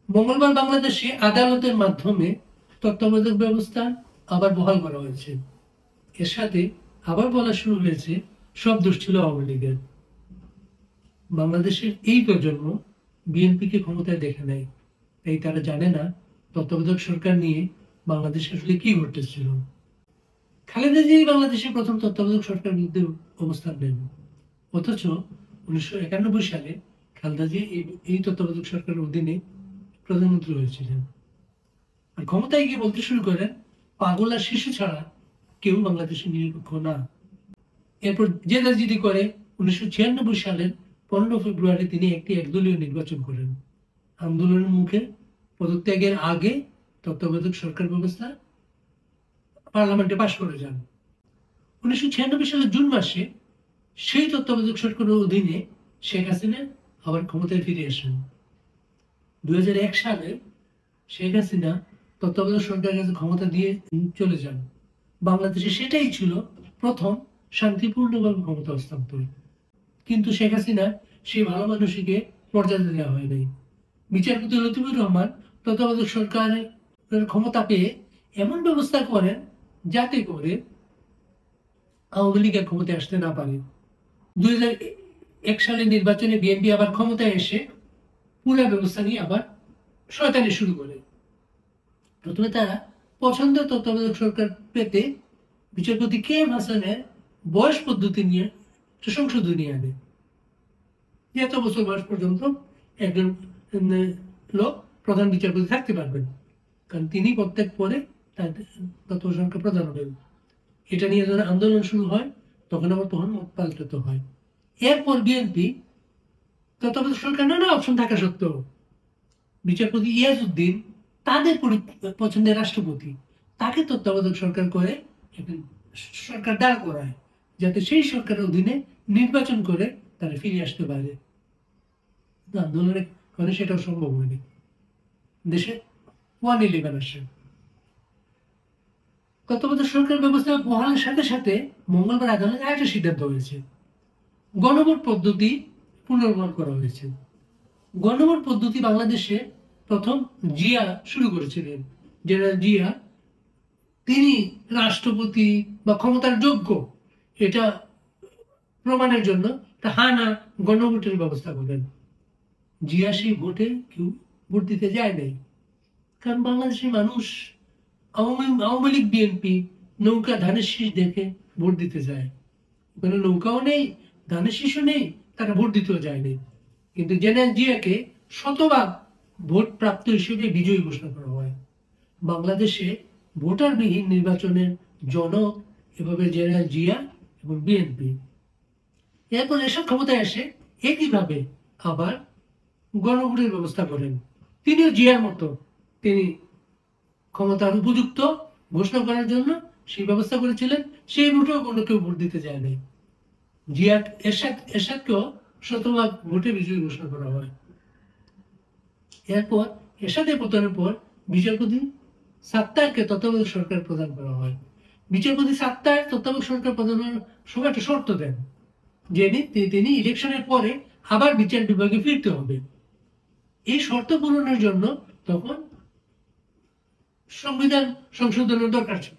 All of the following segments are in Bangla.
মঙ্গলবার বাংলাদেশে আদালতের মাধ্যমে তত্ত্বাবধায়ক ব্যবস্থা আবার বহাল করা হয়েছে। এর সাথে আবার বলা শুরু হয়েছে সব দোষ ছিল আওয়ামী লীগের। বাংলাদেশের এই প্রজন্ম বিএনপিকে ক্ষমতায় দেখে নেয়, তাই তারা জানে না তত্ত্বাবধায়ক সরকার নিয়ে বাংলাদেশে আসলে কি ঘটতেছিল। খালেদা জিয়াই বাংলাদেশের প্রথম তত্ত্বাবধায়ক সরকার বিরুদ্ধে অবস্থান নেন, অথচ 1991 সালে খালেদা জিয়া এই তত্ত্বাবধায়ক সরকারের অধীনে প্রধানমন্ত্রী হয়েছিলেন। আর ক্ষমতায় গিয়ে বলতে শুরু করেন পাগল আর শিশু ছাড়া কেউ বাংলাদেশে নিরপেক্ষ না। এরপর জেদাজিদি করে 1996 সালের 15 ফেব্রুয়ারি তিনি একটি একদলীয় নির্বাচন করেন। আন্দোলনের মুখে পদত্যাগের আগে তত্ত্বাবধায়ক সরকার ব্যবস্থা পার্লামেন্টে পাশ করে যান। 1996 সালের জুন মাসে সেই তত্ত্বাবধায়ক সরকারের অধীনে শেখ হাসিনা আবার ক্ষমতায় ফিরে আসেন। 2001 সালে শেখ হাসিনা তত্ত্বাবধায়ক সরকারের কাছে ক্ষমতা দিয়ে চলে যান। বাংলাদেশে সেটাই ছিল প্রথম শান্তিপূর্ণভাবে ক্ষমতা হস্তান্তর। কিন্তু শেখ হাসিনা সেই ভালো মানুষকে মর্যাদা দেওয়া হয় নাই। বিচারপতি লতিফুর রহমান তত্ত্বাবধায়ক সরকারের ক্ষমতা পেয়ে এমন ব্যবস্থা করেন যাতে করে আওয়ামী লীগ ক্ষমতায় আসতে না পারে। 2001 সালের নির্বাচনে বিএনপি আবার ক্ষমতায় এসে পুরো ব্যবস্থা নিয়ে আবার শয়তানি শুরু করে। প্রথমে তারা পছন্দের তত্ত্বাবধায়ক সরকার পেতে বিচারপতি কে এম হাসানের বয়স পদ্ধতি নিয়ে সংশোধনী আনে। এত বছর বয়স পর্যন্ত একজন লোক প্রধান বিচারপতি থাকতে পারবেন, কারণ তিনি প্রত্যেক পরে তার তত্ত্বাবধায়ক সরকার প্রধান হবেন। এটা নিয়ে যখন আন্দোলন শুরু হয় তখন মত পাল্টাতে হয়। এরপর বিএনপি তত্ত্বাবধায়ক সরকার নানা অপশন থাকা সত্ত্বেও বিচারপতি ইয়াজউদ্দিন তাদের পছন্দের রাষ্ট্রপতি তাকে তত্ত্বাবধায়ক সরকার করে সরকার দাঁড় করায়, যাতে সেই সরকারের অধীনে নির্বাচন করে তারা ফিরে আসতে পারে। আন্দোলনের কারণে সেটাও সম্ভব হয়নি। দেশে 111 আসে। তত্ত্বাবধায়ক সরকার ব্যবস্থা বহালের সাথে সাথে মঙ্গলবার আদালতে আরেকটা সিদ্ধান্ত হয়েছে, গণভোট পদ্ধতি পুনর্বহাল করা হয়েছে। গণভোট পদ্ধতি বাংলাদেশে প্রথম জিয়া শুরু করেছিলেন। জেনারেল জিয়া তিনি রাষ্ট্রপতি বা ক্ষমতার যোগ্য এটা প্রমাণের জন্য না গণভোটের ব্যবস্থা করেন। জিয়া সেই ভোটে কেউ ভোট দিতে যায় নাই, কারণ বাংলাদেশের মানুষ আওয়ামী লীগ বিএনপি নৌকা ধানের শীষ দেখে ভোট দিতে যায়। ওখানে নৌকাও নেই, ধানের শীষও নেই, তারা ভোট দিতেও যায়নি। কিন্তু জেনারেল জিয়াকে শতভাগ ভোট প্রাপ্ত হিসেবে বিজয়ী ঘোষণা করা হয়। বাংলাদেশে ভোটারবিহীন নির্বাচনের জনক এভাবে জেনারেল জিয়া এবং বিএনপি। এরপর এসব ক্ষমতায় এসে একইভাবে আবার গণভোটের ব্যবস্থা করেন। তিনিও জিয়ার মতো তিনি ক্ষমতার উপযুক্ত ঘোষণা করার জন্য সেই ব্যবস্থা করেছিলেন। সেই ভোটেও কোনো কেউ ভোট দিতে যায় নাই। জিয়া এরশাদকেও শতভাগ ভোটে বিজয়ী ঘোষণা করা হয়। এরপর এরশাদের পতনের পর বিচারপতি সাত্তারকে তত্ত্বাবধায়ক সরকার প্রদান করা হয়। বিচারপতি সাত্তার তত্ত্বাবধায়ক সরকার প্রদানের সময় একটা শর্ত দেন যে তিনি ইলেকশনের পরে আবার বিচার বিভাগে ফিরতে হবে। এই শর্ত পূরণের জন্য তখন সংবিধান সংশোধনের দরকার ছিল।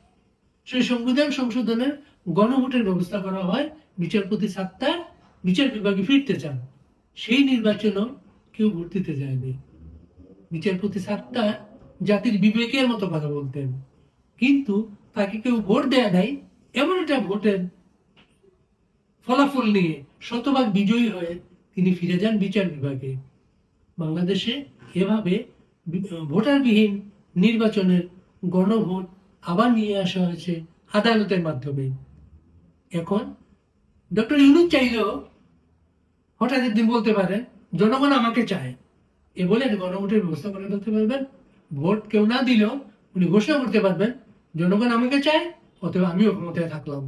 সেই সংবিধান সংশোধনের গণভোটের ব্যবস্থা করা হয়। বিচারপতি সাত্তার বিচার বিভাগে ফিরতে চান, সেই নির্বাচনেও কেউ ভোট দিতে যায়নি। বিচারপতি সাত্তার জাতির বিবেকের মতো কথা বলতেন, কিন্তু তাকে কেউ ভোট দেয়া নাই এমন একটা ভোটের ফলাফল নিয়ে শতভাগ বিজয়ী হয়ে তিনি ফিরে যান বিচার বিভাগে। বাংলাদেশে এভাবে ভোটারবিহীন নির্বাচনের গণভোট আবার নিয়ে আসা হয়েছে আদালতের মাধ্যমে। এখন ডক্টর ইউনূস চাইলেও হঠাৎ একদিন বলতে পারেন জনগণ আমাকে চায়, এ বলে গণভোটের ব্যবস্থা করে ফেলতে পারবেন। ভোট কেউ না দিলেও উনি ঘোষণা করতে পারবেন জনগণ আমাকে চায়, অথবা আমিও ক্ষমতায় থাকলাম।